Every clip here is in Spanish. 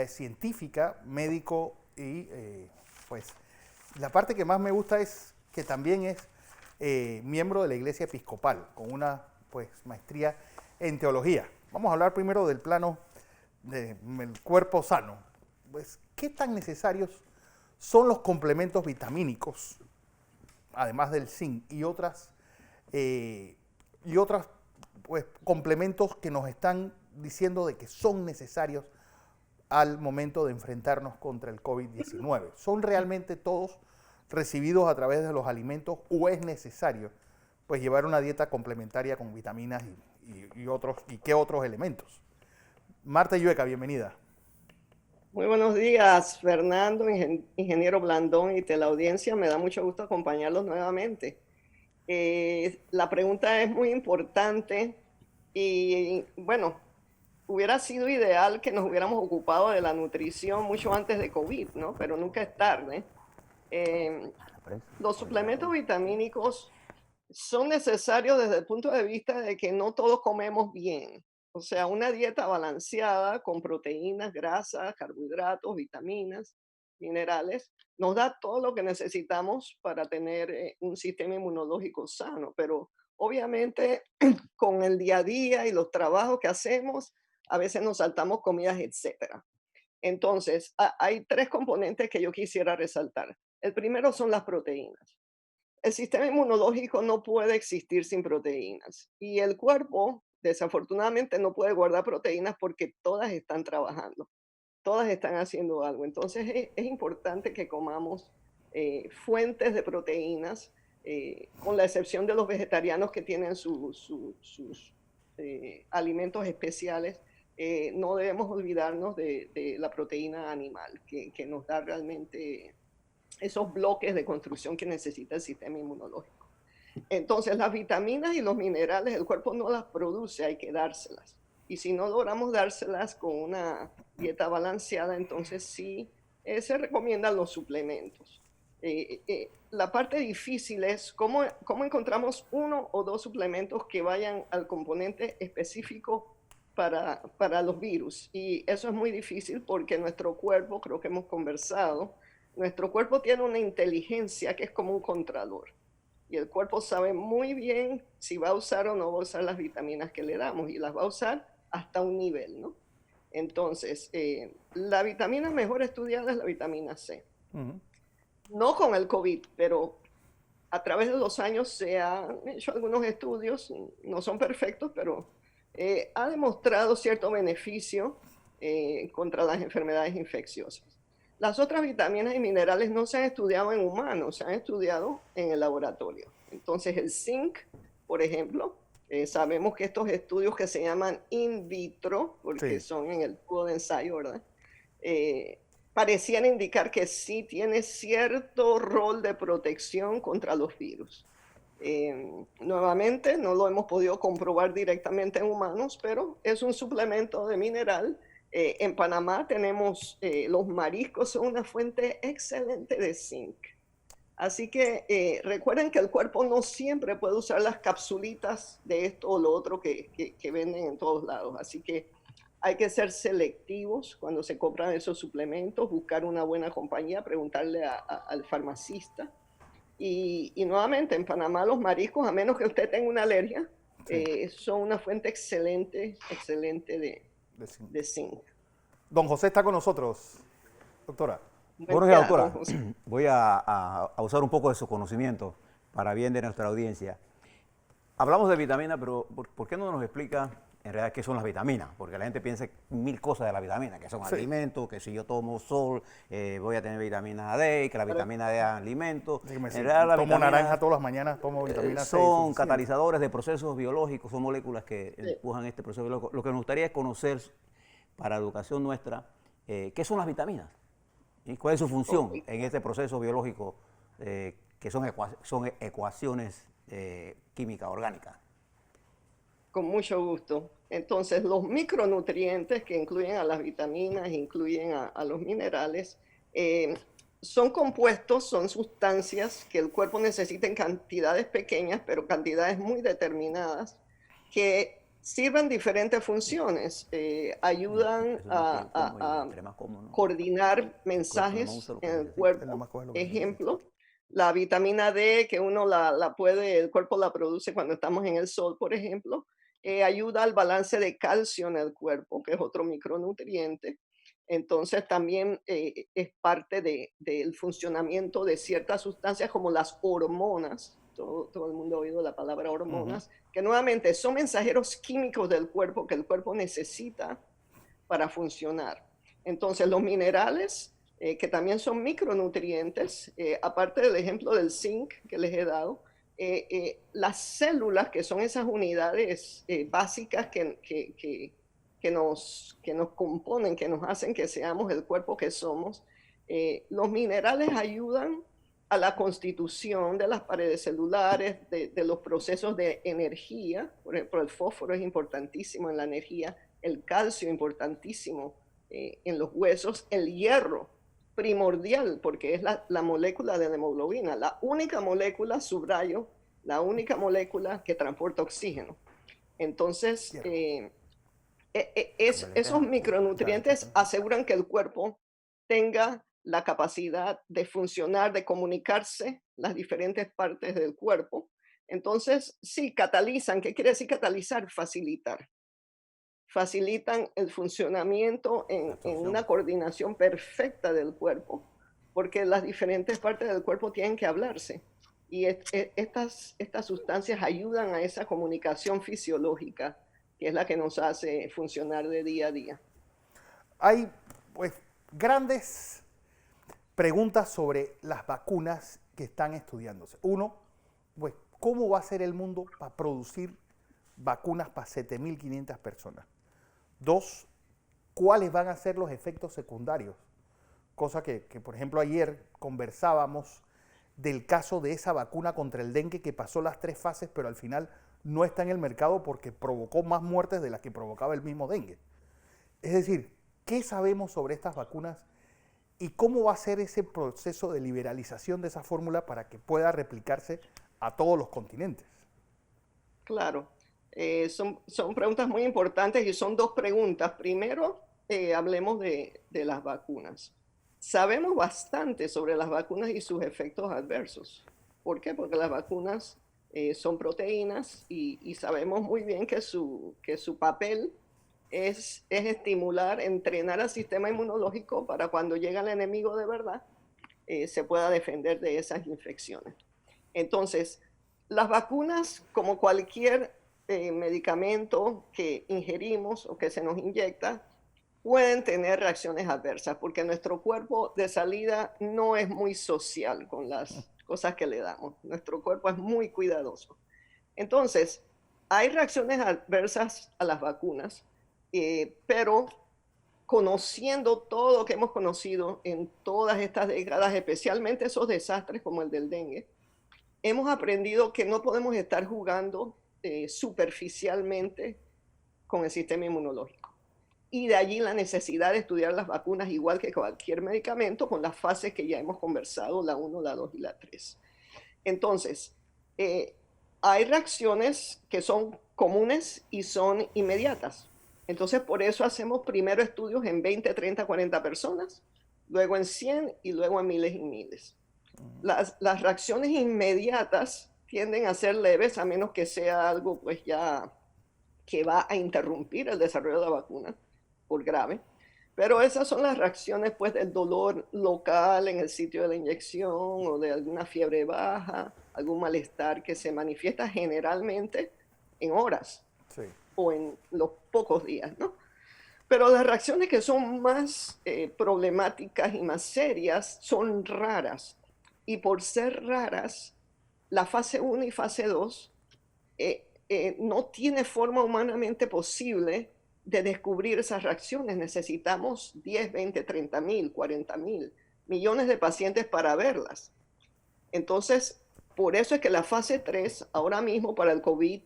científica, médico y pues la parte que más me gusta es que también es miembro de la Iglesia Episcopal con una pues maestría en teología. Vamos a hablar primero del plano del cuerpo sano. Pues, ¿qué tan necesarios son los complementos vitamínicos, además del zinc y otras pues, complementos que nos están diciendo de que son necesarios al momento de enfrentarnos contra el COVID-19? ¿Son realmente todos recibidos a través de los alimentos o es necesario pues llevar una dieta complementaria con vitaminas y qué otros elementos? Marta Llueca, bienvenida. Muy buenos días, Fernando, ingeniero Blandón y teleaudiencia. Me da mucho gusto acompañarlos nuevamente. La pregunta es muy importante y bueno, hubiera sido ideal que nos hubiéramos ocupado de la nutrición mucho antes de COVID, ¿no? Pero nunca es tarde. Eh, los suplementos vitamínicos son necesarios desde el punto de vista de que no todos comemos bien. O sea, una dieta balanceada con proteínas, grasas, carbohidratos, vitaminas, minerales, nos da todo lo que necesitamos para tener un sistema inmunológico sano. Pero obviamente con el día a día y los trabajos que hacemos, a veces nos saltamos comidas, etcétera. Entonces, hay tres componentes que yo quisiera resaltar. El primero son las proteínas. El sistema inmunológico no puede existir sin proteínas y el cuerpo desafortunadamente no puede guardar proteínas porque todas están trabajando, todas están haciendo algo. Entonces es importante que comamos fuentes de proteínas, con la excepción de los vegetarianos que tienen sus alimentos especiales. No debemos olvidarnos de la proteína animal que nos da realmente esos bloques de construcción que necesita el sistema inmunológico. Entonces, las vitaminas y los minerales, el cuerpo no las produce, hay que dárselas. Y si no logramos dárselas con una dieta balanceada, entonces sí se recomiendan los suplementos. La parte difícil es cómo encontramos uno o dos suplementos que vayan al componente específico para los virus. Y eso es muy difícil porque nuestro cuerpo, creo que hemos conversado, nuestro cuerpo tiene una inteligencia que es como un contralor. Y el cuerpo sabe muy bien si va a usar o no va a usar las vitaminas que le damos. Y las va a usar hasta un nivel, ¿no? Entonces, la vitamina mejor estudiada es la vitamina C. No con el COVID, pero a través de los años se han hecho algunos estudios, no son perfectos, pero ha demostrado cierto beneficio contra las enfermedades infecciosas. Las otras vitaminas y minerales no se han estudiado en humanos, se han estudiado en el laboratorio. Entonces el zinc, por ejemplo, sabemos que estos estudios que se llaman in vitro, porque Sí. son en el tubo de ensayo, ¿verdad? Parecían indicar que sí tiene cierto rol de protección contra los virus. Nuevamente, no lo hemos podido comprobar directamente en humanos, pero es un suplemento de mineral. En Panamá tenemos los mariscos, son una fuente excelente de zinc. Así que recuerden que el cuerpo no siempre puede usar las capsulitas de esto o lo otro que venden en todos lados. Así que hay que ser selectivos cuando se compran esos suplementos, buscar una buena compañía, preguntarle al farmacista. Y nuevamente, en Panamá los mariscos, a menos que usted tenga una alergia, Sí, son una fuente excelente, excelente de zinc. de zinc. Don José está con nosotros, doctora. Buen Buenos días, día, don doctora. José. Voy a usar un poco de su conocimiento para bien de nuestra audiencia. Hablamos de vitaminas, pero ¿por qué no nos explica en realidad qué son las vitaminas? Porque la gente piensa mil cosas de la vitamina, que son Sí. alimentos, que si yo tomo sol voy a tener vitamina D, que la vitamina D es alimento. Dígame, En si realidad las tomo vitaminas naranja todas las mañanas, tomo vitamina C. son suficiente. catalizadores de procesos biológicos, son moléculas que Sí. empujan este proceso biológico. Lo que nos gustaría es conocer para la educación nuestra qué son las vitaminas. ¿Y cuál es su función Ok, en este proceso biológico que son ecuaciones químicas orgánicas? con mucho gusto. Entonces, los micronutrientes que incluyen a las vitaminas, incluyen a los minerales, son compuestos, son sustancias que el cuerpo necesita en cantidades pequeñas, pero cantidades muy determinadas, que sirven diferentes funciones. Ayudan Eso es más bien cómodo y entre más cómodo, ¿no? coordinar El cuerpo no mensajes usa lo que en el necesita. Él cuerpo. nomás coge lo que necesita. Ejemplo, la vitamina D que uno la puede, el cuerpo la produce cuando estamos en el sol, por ejemplo, ayuda al balance de calcio en el cuerpo, que es otro micronutriente. Entonces también es parte del funcionamiento de ciertas sustancias como las hormonas. Todo el mundo ha oído la palabra Ujú. hormonas, que nuevamente son mensajeros químicos del cuerpo que el cuerpo necesita para funcionar. Entonces, los minerales, que también son micronutrientes, aparte del ejemplo del zinc que les he dado, las células, que son esas unidades básicas que nos componen, que nos hacen que seamos el cuerpo que somos, los minerales ayudan a la constitución de las paredes celulares, de los procesos de energía. Por ejemplo, el fósforo es importantísimo en la energía, el calcio importantísimo en los huesos, el hierro primordial porque es la molécula de la hemoglobina, la única molécula, subrayo, la única molécula que transporta oxígeno. Entonces, Hierro. Como el esos eteno. micronutrientes aseguran que el cuerpo tenga la capacidad de funcionar, de comunicarse las diferentes partes del cuerpo. Entonces, sí, catalizan. ¿Qué quiere decir catalizar? Facilitar. Facilitan el funcionamiento La en absorción. una coordinación perfecta del cuerpo, porque las diferentes partes del cuerpo tienen que hablarse. Y estas sustancias ayudan a esa comunicación fisiológica, que es la que nos hace funcionar de día a día. Hay pues grandes preguntas sobre las vacunas que están estudiándose. Uno, pues, ¿cómo va a ser el mundo para producir vacunas para 7.500 personas? Dos, ¿cuáles van a ser los efectos secundarios? Cosa que, por ejemplo, ayer conversábamos del caso de esa vacuna contra el dengue que pasó las 3 fases, pero al final no está en el mercado porque provocó más muertes de las que provocaba el mismo dengue. Es decir, ¿qué sabemos sobre estas vacunas y cómo va a ser ese proceso de liberalización de esa fórmula para que pueda replicarse a todos los continentes? Claro, son preguntas muy importantes y son dos preguntas. Primero, hablemos de las vacunas. Sabemos bastante sobre las vacunas y sus efectos adversos. ¿Por qué? Porque las vacunas son proteínas y sabemos muy bien que su papel es estimular, entrenar al sistema inmunológico para cuando llega el enemigo de verdad, se pueda defender de esas infecciones. Entonces, las vacunas, como cualquier medicamento que ingerimos o que se nos inyecta, pueden tener reacciones adversas porque nuestro cuerpo de salida no es muy social con las cosas que le damos. Nuestro cuerpo es muy cuidadoso. Entonces, hay reacciones adversas a las vacunas, pero conociendo todo lo que hemos conocido en todas estas décadas, especialmente esos desastres como el del dengue, hemos aprendido que no podemos estar jugando superficialmente con el sistema inmunológico. Y de allí la necesidad de estudiar las vacunas igual que cualquier medicamento con las fases que ya hemos conversado, la 1, la 2 y la 3. Entonces, hay reacciones que son comunes y son inmediatas. Entonces, por eso hacemos primero estudios en 20, 30, 40 personas, luego en 100 y luego en miles y miles. Las reacciones inmediatas tienden a ser leves a menos que sea algo pues ya que va a interrumpir el desarrollo de la vacuna por grave. Pero esas son las reacciones pues del dolor local en el sitio de la inyección o de alguna fiebre baja, algún malestar que se manifiesta generalmente en horas Sí. o en los pocos días, ¿no? Pero las reacciones que son más problemáticas y más serias son raras. Y por ser raras, la fase 1 y fase 2 no tiene forma humanamente posible de descubrir esas reacciones. Necesitamos 10, 20, 30 mil, 40 mil, millones de pacientes para verlas. Entonces, por eso es que la fase 3, ahora mismo para el COVID,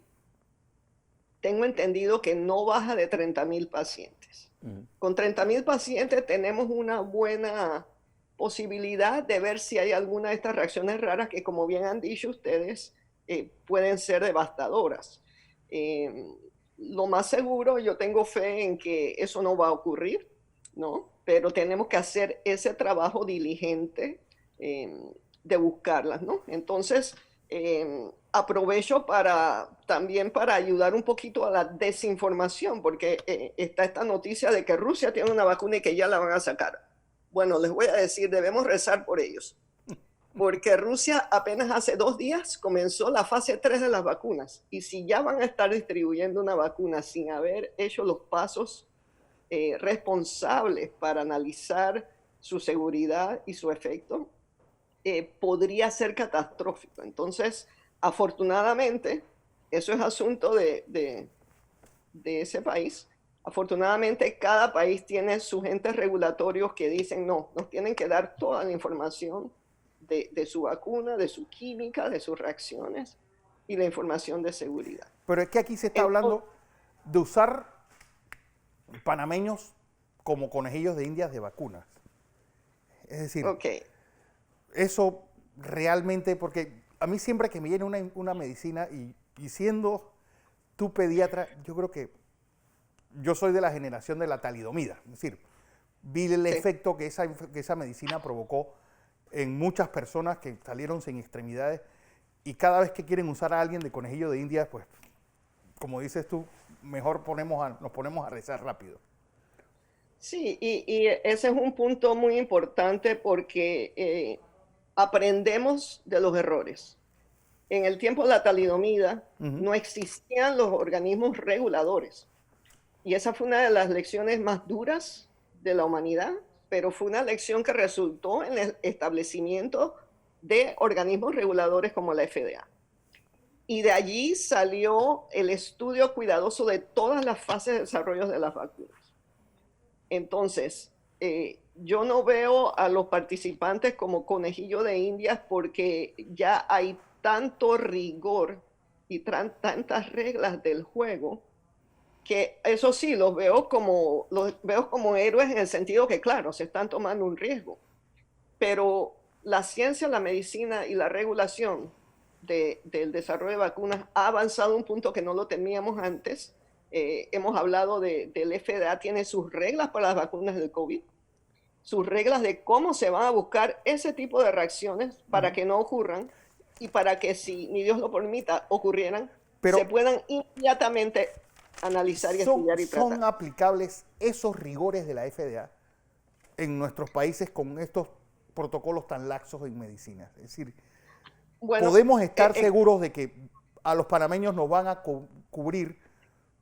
tengo entendido que no baja de 30.000 pacientes. Con 30.000 pacientes tenemos una buena posibilidad de ver si hay alguna de estas reacciones raras que, como bien han dicho ustedes, pueden ser devastadoras. lo más seguro, yo tengo fe en que eso no va a ocurrir, ¿no? Pero tenemos que hacer ese trabajo diligente de buscarlas, ¿no? Entonces, aprovecho también para ayudar un poquito a la desinformación, porque está esta noticia de que Rusia tiene una vacuna y que ya la van a sacar. Bueno, les voy a decir, debemos rezar por ellos, porque Rusia apenas hace 2 días comenzó la fase 3 de las vacunas, y si ya van a estar distribuyendo una vacuna sin haber hecho los pasos responsables para analizar su seguridad y su efecto, podría ser catastrófico. Entonces, afortunadamente, eso es asunto de ese país. Afortunadamente, cada país tiene sus entes regulatorios que dicen, no, nos tienen que dar toda la información de su vacuna, de su química, de sus reacciones y la información de seguridad. Pero es que aquí se está hablando de usar panameños como conejillos de indias de vacunas. Es decir, eso realmente, porque a mí siempre que me viene una medicina y siendo tu pediatra, yo creo que yo soy de la generación de la talidomida. Es decir, vi el efecto que esa medicina provocó en muchas personas que salieron sin extremidades, y cada vez que quieren usar a alguien de conejillo de indias, pues, como dices tú, mejor nos ponemos a rezar rápido. Sí, y ese es un punto muy importante porque aprendemos de los errores. En el tiempo de la talidomida no existían los organismos reguladores. Y esa fue una de las lecciones más duras de la humanidad, pero fue una lección que resultó en el establecimiento de organismos reguladores como la FDA. Y de allí salió el estudio cuidadoso de todas las fases de desarrollo de las vacunas. Entonces, yo no veo a los participantes como conejillo de indias porque ya hay tanto rigor y tantas reglas del juego que eso sí, los veo como héroes en el sentido que, claro, se están tomando un riesgo. Pero la ciencia, la medicina y la regulación del desarrollo de vacunas ha avanzado a un punto que no lo teníamos antes. Hemos hablado del FDA, tiene sus reglas para las vacunas del COVID, sus reglas de cómo se van a buscar ese tipo de reacciones para que no ocurran y para que, si ni Dios lo permita, ocurrieran, se puedan inmediatamente analizar y estudiar y tratar. ¿Son aplicables esos rigores de la FDA en nuestros países con estos protocolos tan laxos en medicina? Es decir, bueno, ¿podemos estar seguros de que a los panameños nos van a cubrir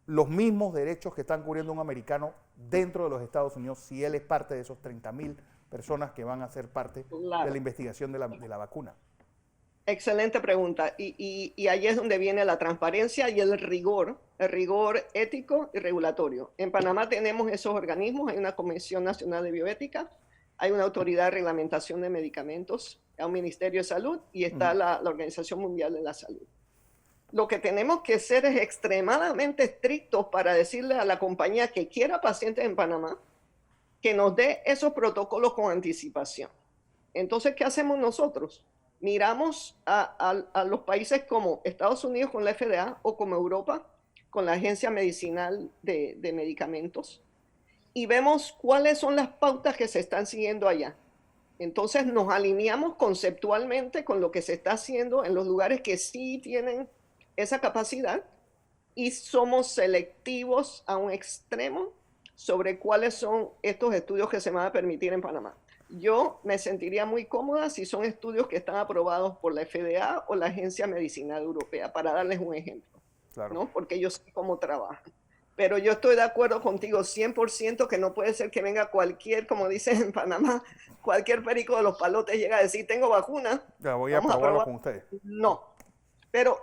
los mismos derechos que están cubriendo un americano dentro de los Estados Unidos si él es parte de esos 30,000 personas que van a ser parte de la investigación de la vacuna? Excelente pregunta. Y ahí es donde viene la transparencia y el rigor ético y regulatorio. En Panamá tenemos esos organismos, hay una Comisión Nacional de Bioética, hay una Autoridad de Reglamentación de Medicamentos, hay un Ministerio de Salud y está la Organización Mundial de la Salud. Lo que tenemos que ser es extremadamente estrictos para decirle a la compañía que quiera pacientes en Panamá que nos dé esos protocolos con anticipación. Entonces, ¿qué hacemos nosotros? Miramos a los países como Estados Unidos con la FDA o como Europa con la Agencia Medicinal de Medicamentos y vemos cuáles son las pautas que se están siguiendo allá. Entonces nos alineamos conceptualmente con lo que se está haciendo en los lugares que sí tienen esa capacidad y somos selectivos a un extremo sobre cuáles son estos estudios que se van a permitir en Panamá. Yo me sentiría muy cómoda si son estudios que están aprobados por la FDA o la Agencia Medicinal Europea, para darles un ejemplo, claro, ¿no? Porque yo sé cómo trabajan. Pero yo estoy de acuerdo contigo 100% que no puede ser que venga cualquier, como dicen en Panamá, cualquier perico de los palotes llega a decir, tengo vacuna. Ya voy a probarlo con ustedes. No, pero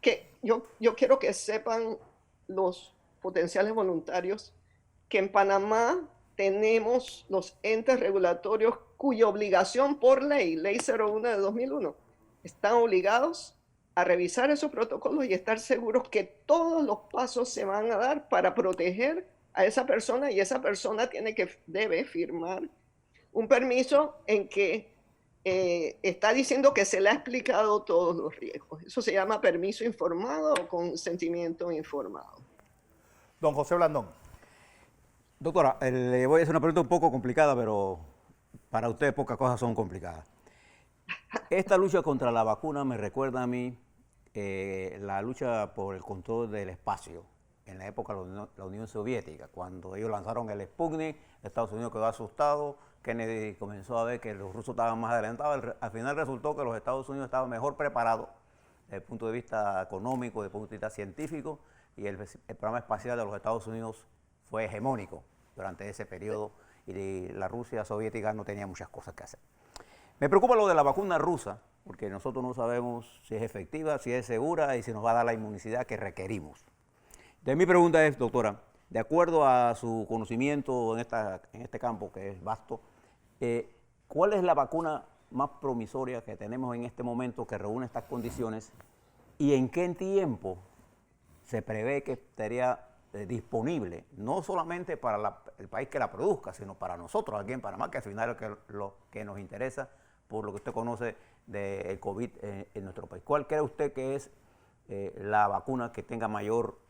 que yo quiero que sepan los potenciales voluntarios que en Panamá tenemos los entes regulatorios cuya obligación por ley 01 de 2001, están obligados a revisar esos protocolos y estar seguros que todos los pasos se van a dar para proteger a esa persona, y esa persona debe firmar un permiso en que está diciendo que se le ha explicado todos los riesgos. Eso se llama permiso informado o consentimiento informado. Don José Blandón. Doctora, le voy a hacer una pregunta un poco complicada, pero para usted pocas cosas son complicadas. Esta lucha contra la vacuna me recuerda a mí la lucha por el control del espacio en la época de la Unión Soviética, cuando ellos lanzaron el Sputnik, Estados Unidos quedó asustado, Kennedy comenzó a ver que los rusos estaban más adelantados, al final resultó que los Estados Unidos estaban mejor preparados desde el punto de vista económico, desde el punto de vista científico, y el programa espacial de los Estados Unidos fue hegemónico durante ese periodo y la Rusia soviética no tenía muchas cosas que hacer. Me preocupa lo de la vacuna rusa, porque nosotros no sabemos si es efectiva, si es segura y si nos va a dar la inmunicidad que requerimos. Entonces mi pregunta es, doctora, de acuerdo a su conocimiento en este campo que es vasto, ¿cuál es la vacuna más promisoria que tenemos en este momento que reúne estas condiciones y en qué tiempo se prevé que estaría disponible, no solamente para el país que la produzca, sino para nosotros aquí en Panamá, que al final es lo que nos interesa por lo que usted conoce del COVID en nuestro país? ¿Cuál cree usted que es la vacuna que tenga mayor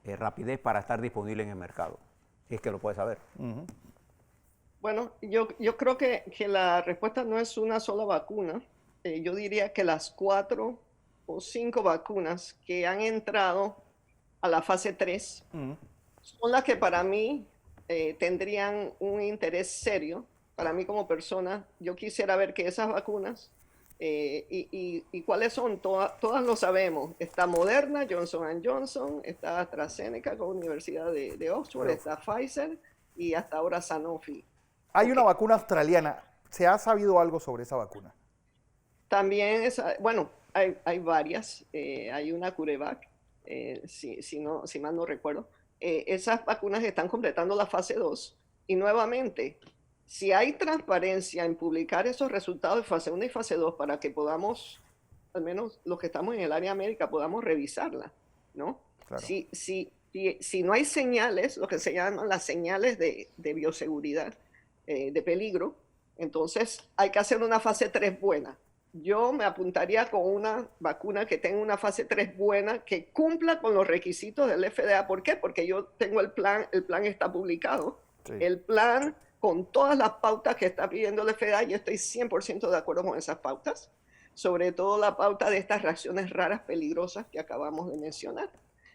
rapidez para estar disponible en el mercado? Si es que lo puede saber. Ujú. Bueno, yo creo que la respuesta no es una sola vacuna. Yo diría que las 4 o 5 vacunas que han entrado a la fase 3 Ujú. son las que para mí tendrían un interés serio. Para mí como persona, yo quisiera ver que esas vacunas, y cuáles son, todas lo sabemos. Está Moderna, Johnson Johnson, está AstraZeneca con la Universidad de Oxford, está Pfizer y hasta ahora Sanofi. Hay una Ok. vacuna australiana. ¿Se ha sabido algo sobre esa vacuna? También, bueno, hay varias. Hay una CureVac, si mal no recuerdo. Esas vacunas están completando la fase 2 y nuevamente, si hay transparencia en publicar esos resultados de fase 1 y fase 2 para que podamos, al menos los que estamos en el área América, podamos revisarla, ¿no? Claro. Si no hay señales, lo que se llaman las señales de bioseguridad, de peligro, entonces hay que hacer una fase 3 buena. Yo me apuntaría con una vacuna que tenga una fase 3 buena, que cumpla con los requisitos del FDA. ¿Por qué? Porque yo tengo el plan está publicado. Sí. El plan con todas las pautas que está pidiendo el FDA, y estoy 100% de acuerdo con esas pautas, sobre todo la pauta de estas reacciones raras peligrosas que acabamos de mencionar.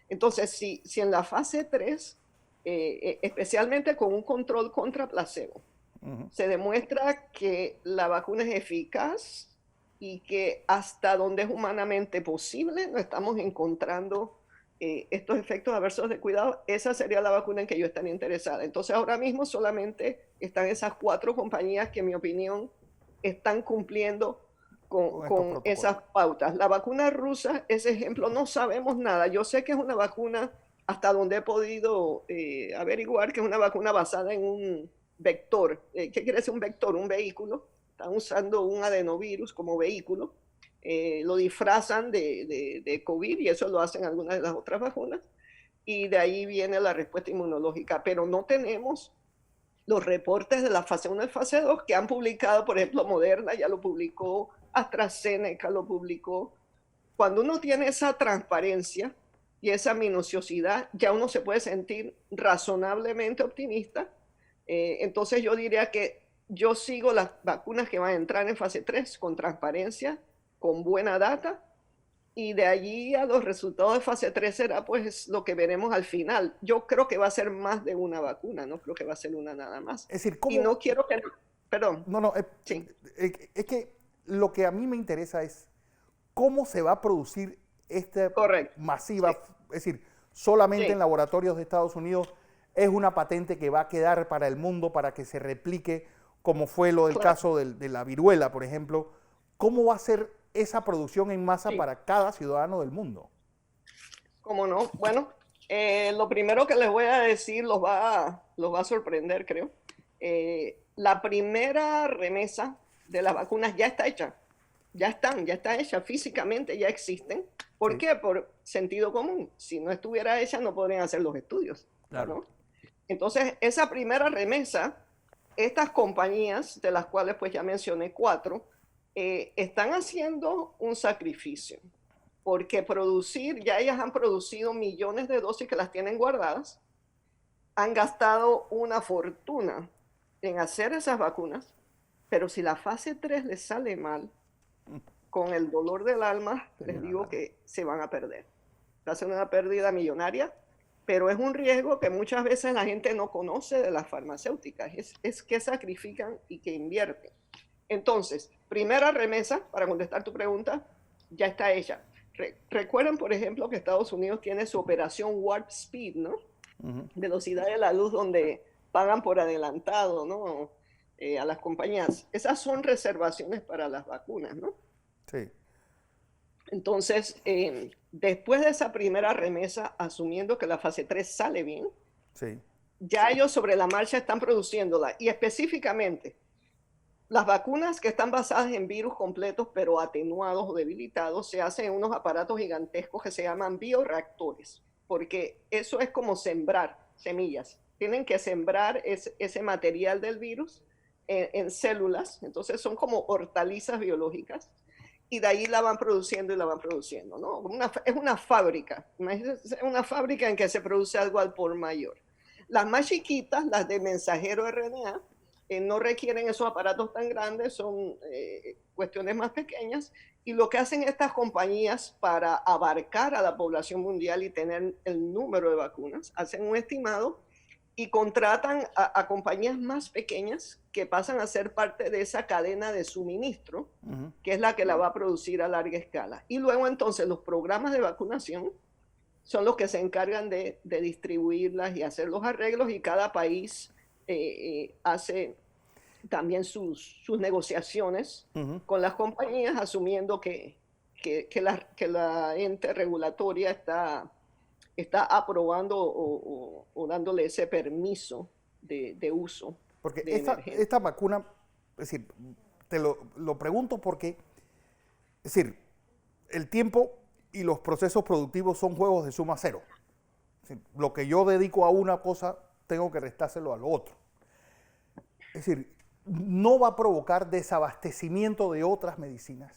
Entonces, si en la fase 3, especialmente con un control contra placebo, Ujú. se demuestra que la vacuna es eficaz y que hasta donde es humanamente posible no estamos encontrando estos efectos adversos de cuidado, esa sería la vacuna en que yo estaría interesada. Entonces ahora mismo solamente están esas 4 compañías que en mi opinión están cumpliendo Con estos con protocolos. esas pautas. La vacuna rusa, ese ejemplo, no sabemos nada. Yo sé que es una vacuna, hasta donde he podido averiguar, que es una vacuna basada en un vector. ¿Qué quiere decir un vector? Un vehículo. Están usando un adenovirus como vehículo. Lo disfrazan de COVID y eso lo hacen algunas de las otras vacunas. Y de ahí viene la respuesta inmunológica. Pero no tenemos los reportes de la fase 1 y fase 2 que han publicado, por ejemplo, Moderna ya lo publicó, AstraZeneca lo publicó. Cuando uno tiene esa transparencia y esa minuciosidad, ya uno se puede sentir razonablemente optimista. Entonces yo diría que yo sigo las vacunas que van a entrar en fase 3 con transparencia, con buena data, y de allí a los resultados de fase 3 será pues lo que veremos al final. Yo creo que va a ser más de una vacuna, no creo que va a ser una nada más. Es decir, Y ¿cómo? no quiero que... Perdón, No, sí, es que lo que a mí me interesa es cómo se va a producir esta correcto. masiva, Sí. es decir, solamente Sí. en laboratorios de Estados Unidos. Es una patente que va a quedar para el mundo, para que se replique, como fue lo del Claro. caso de la viruela, por ejemplo. ¿Cómo va a ser esa producción en masa Sí. para cada ciudadano del mundo? ¿Cómo no? Bueno, lo primero que les voy a decir los va a sorprender, creo. La primera remesa de las vacunas ya está hecha. Ya está hecha físicamente, ya existen. ¿Por Sí. qué? Por sentido común. Si no estuviera hecha, no podrían hacer los estudios. Claro. ¿no? Entonces, esa primera remesa, estas compañías, de las cuales pues ya mencioné 4, están haciendo un sacrificio. porque ya ellas han producido millones de dosis que las tienen guardadas, han gastado una fortuna en hacer esas vacunas, pero si la fase 3 les sale mal, con el dolor del alma, les digo que se van a perder. Va a ser una pérdida millonaria, pero es un riesgo que muchas veces la gente no conoce de las farmacéuticas, es que sacrifican y que invierten. Entonces, primera remesa, para contestar tu pregunta, ya está hecha. Recuerden, por ejemplo, que Estados Unidos tiene su operación Warp Speed, ¿no? Velocidad de la luz, donde pagan por adelantado, ¿no? A las compañías. Esas son reservaciones para las vacunas, ¿no? Sí. Entonces, después de esa primera remesa, asumiendo que la fase 3 sale bien, Sí. ya ellos sobre la marcha están produciéndola. Y específicamente, las vacunas que están basadas en virus completos, pero atenuados o debilitados, se hacen en unos aparatos gigantescos que se llaman bioreactores, porque eso es como sembrar semillas. Tienen que sembrar ese material del virus en células, entonces son como hortalizas biológicas, y de ahí la van produciendo y la van produciendo, ¿no? Es una fábrica, es una fábrica en que se produce algo al por mayor. Las más chiquitas, las de mensajero RNA, no requieren esos aparatos tan grandes, son cuestiones más pequeñas, y lo que hacen estas compañías para abarcar a la población mundial y tener el número de vacunas, hacen un estimado y contratan a compañías más pequeñas que pasan a ser parte de esa cadena de suministro, que es la que la va a producir a larga escala. Y luego entonces los programas de vacunación son los que se encargan de distribuirlas y hacer los arreglos, y cada país hace también sus negociaciones con las compañías, asumiendo que la ente regulatoria está aprobando o dándole ese permiso de uso Porque de emergencia. esta vacuna, es decir, te lo pregunto porque, es decir, el tiempo y los procesos productivos son juegos de suma cero. Es decir, lo que yo dedico a una cosa, tengo que restárselo a lo otro. Es decir, no va a provocar desabastecimiento de otras medicinas.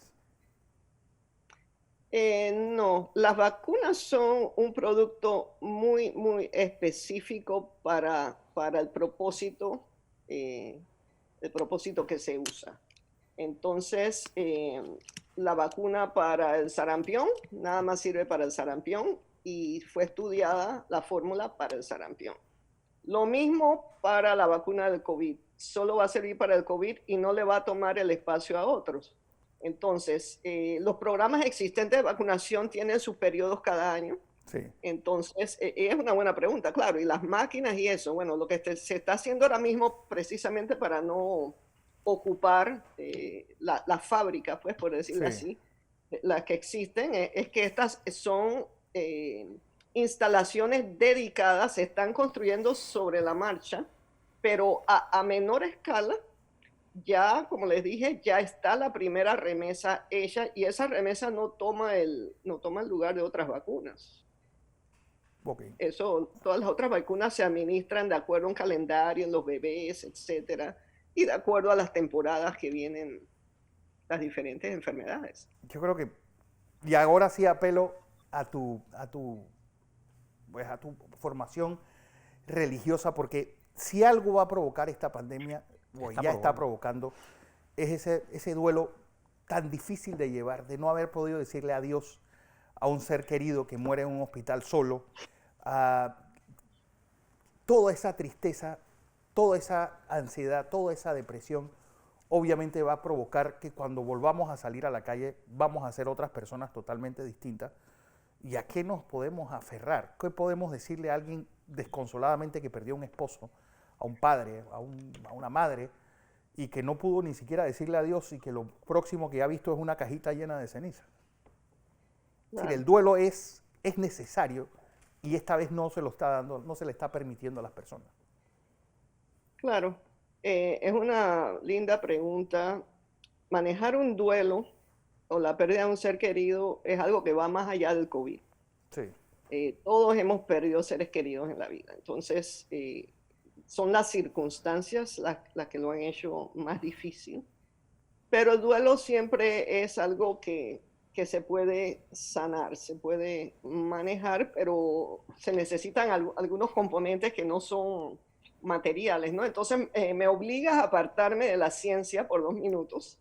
No, las vacunas son un producto muy, muy específico para el propósito que se usa. Entonces, la vacuna para el sarampión nada más sirve para el sarampión, y fue estudiada la fórmula para el sarampión. Lo mismo para la vacuna del COVID. Solo va a servir para el COVID y no le va a tomar el espacio a otros. Entonces, los programas existentes de vacunación tienen sus periodos cada año. Sí. Entonces, es una buena pregunta, claro. Y las máquinas y eso, bueno, lo que se está haciendo ahora mismo, precisamente para no ocupar la fábrica, pues por decirlo así, las que existen, es que estas son instalaciones dedicadas, se están construyendo sobre la marcha, pero a menor escala. Ya, como les dije, ya está la primera remesa hecha, y esa remesa no toma el lugar de otras vacunas. Okay. Todas las otras vacunas se administran de acuerdo a un calendario en los bebés, etcétera, y de acuerdo a las temporadas que vienen las diferentes enfermedades. Yo creo que, y ahora sí apelo a tu formación religiosa, porque si algo va a provocar esta pandemia, o ya está provocando, es ese duelo tan difícil de llevar, de no haber podido decirle adiós a un ser querido que muere en un hospital solo. Toda esa tristeza, toda esa ansiedad, toda esa depresión, obviamente va a provocar que cuando volvamos a salir a la calle vamos a ser otras personas totalmente distintas. ¿Y a qué nos podemos aferrar? ¿Qué podemos decirle a alguien desconsoladamente que perdió un esposo, a un padre, a una madre, y que no pudo ni siquiera decirle adiós, y que lo próximo que ha visto es una cajita llena de cenizas? Es decir, el duelo es necesario, y esta vez no se lo está dando, no se le está permitiendo a las personas. Claro, es una linda pregunta. Manejar un duelo o la pérdida de un ser querido es algo que va más allá del COVID. Sí. Todos hemos perdido seres queridos en la vida, entonces son las circunstancias las que lo han hecho más difícil. Pero el duelo siempre es algo que que se puede sanar, se puede manejar, pero se necesitan algunos componentes que no son materiales, ¿no? Entonces me obligas a apartarme de la ciencia por 2 minutos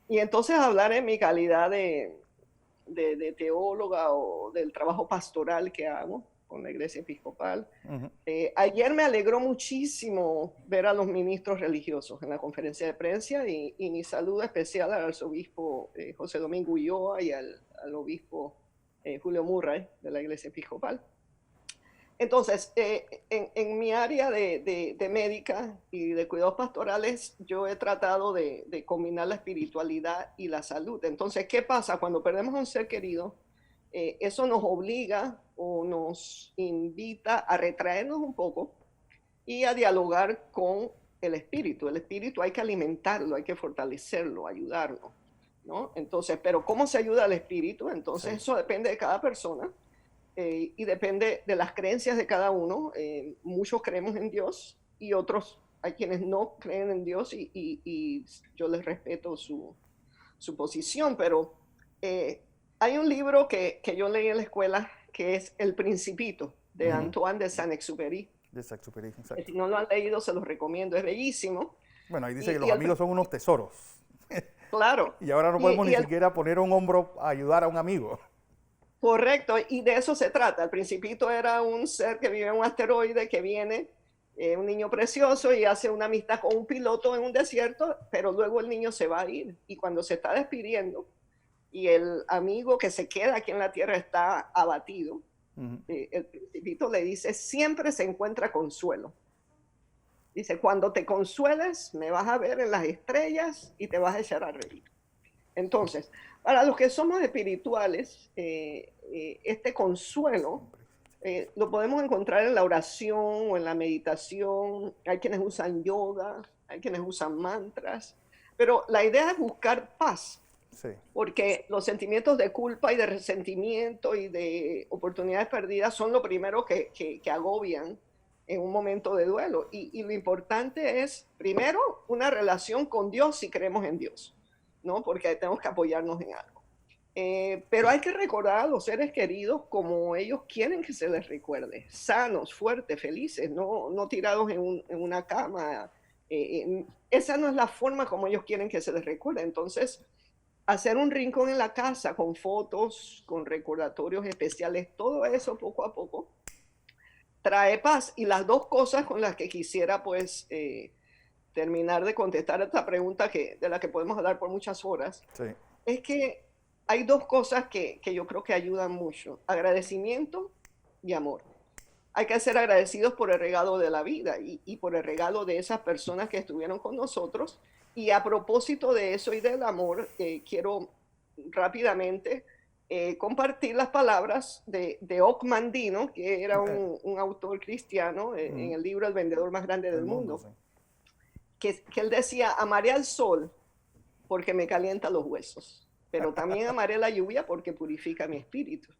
y entonces hablar en mi calidad de teóloga o del trabajo pastoral que hago con la Iglesia Episcopal. Ujú. Ayer me alegró muchísimo ver a los ministros religiosos en la conferencia de prensa y mi saludo especial al arzobispo José Domingo Ulloa y al obispo Julio Murray de la Iglesia Episcopal. Entonces, en mi área de médica y de cuidados pastorales, yo he tratado de combinar la espiritualidad y la salud. Entonces, ¿qué pasa cuando perdemos a un ser querido? Eso nos obliga o nos invita a retraernos un poco y a dialogar con el espíritu. El espíritu hay que alimentarlo, hay que fortalecerlo, ayudarlo, ¿no? Entonces, pero ¿cómo se ayuda al espíritu? Entonces, Sí. eso depende de cada persona. Y depende de las creencias de cada uno. Muchos creemos en Dios y otros, hay quienes no creen en Dios y yo les respeto su posición, pero hay un libro que yo leí en la escuela que es El Principito de Antoine de Saint-Exupéry. De Saint-Exupéry, Que exacto. si no lo han leído, se los recomiendo, es bellísimo. Bueno, ahí dice que Y los amigos son unos tesoros. claro, Y ahora no podemos y ni el, siquiera poner un hombro a ayudar a un amigo. correcto, y de eso se trata. El Principito era un ser que vive en un asteroide que viene, un niño precioso, y hace una amistad con un piloto en un desierto, pero luego el niño se va a ir. Y cuando se está despidiendo y el amigo que se queda aquí en la Tierra está abatido, el Principito le dice, siempre se encuentra consuelo. Dice, cuando te consueles, me vas a ver en las estrellas y te vas a echar a reír. Entonces, para los que somos espirituales, este consuelo lo podemos encontrar en la oración o en la meditación. Hay quienes usan yoga, hay quienes usan mantras, pero la idea es buscar paz, Sí. porque los sentimientos de culpa y de resentimiento y de oportunidades perdidas son lo primero que agobian en un momento de duelo. Y lo importante es, primero, una relación con Dios si creemos en Dios, ¿no? Porque tenemos que apoyarnos en algo. Pero hay que recordar a los seres queridos como ellos quieren que se les recuerde, sanos, fuertes, felices, no tirados en una cama. Esa no es la forma como ellos quieren que se les recuerde. Entonces, hacer un rincón en la casa con fotos, con recordatorios especiales, todo eso poco a poco trae paz. Y las dos cosas con las que quisiera pues terminar de contestar esta pregunta de la que podemos hablar por muchas horas, Sí. es que hay dos cosas que yo creo que ayudan mucho, agradecimiento y amor. Hay que ser agradecidos por el regalo de la vida y por el regalo de esas personas que estuvieron con nosotros. Y a propósito de eso y del amor, quiero rápidamente compartir las palabras de Mandino, que era un autor cristiano en el libro El vendedor más grande del mundo, Sí. que él decía, amaré al sol porque me calienta los huesos, pero también amaré la lluvia porque purifica mi espíritu.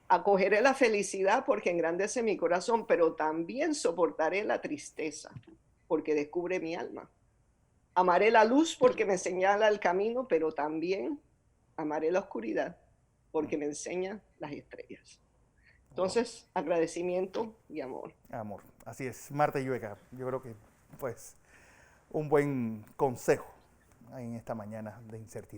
Acogeré la felicidad porque engrandece mi corazón, pero también soportaré la tristeza porque descubre mi alma. Amaré la luz porque me señala el camino, pero también amaré la oscuridad porque me enseña las estrellas. Entonces, agradecimiento y amor. Amor. Así es, Marta Llueca. Yo creo que, pues, un buen consejo en esta mañana de incertidumbre.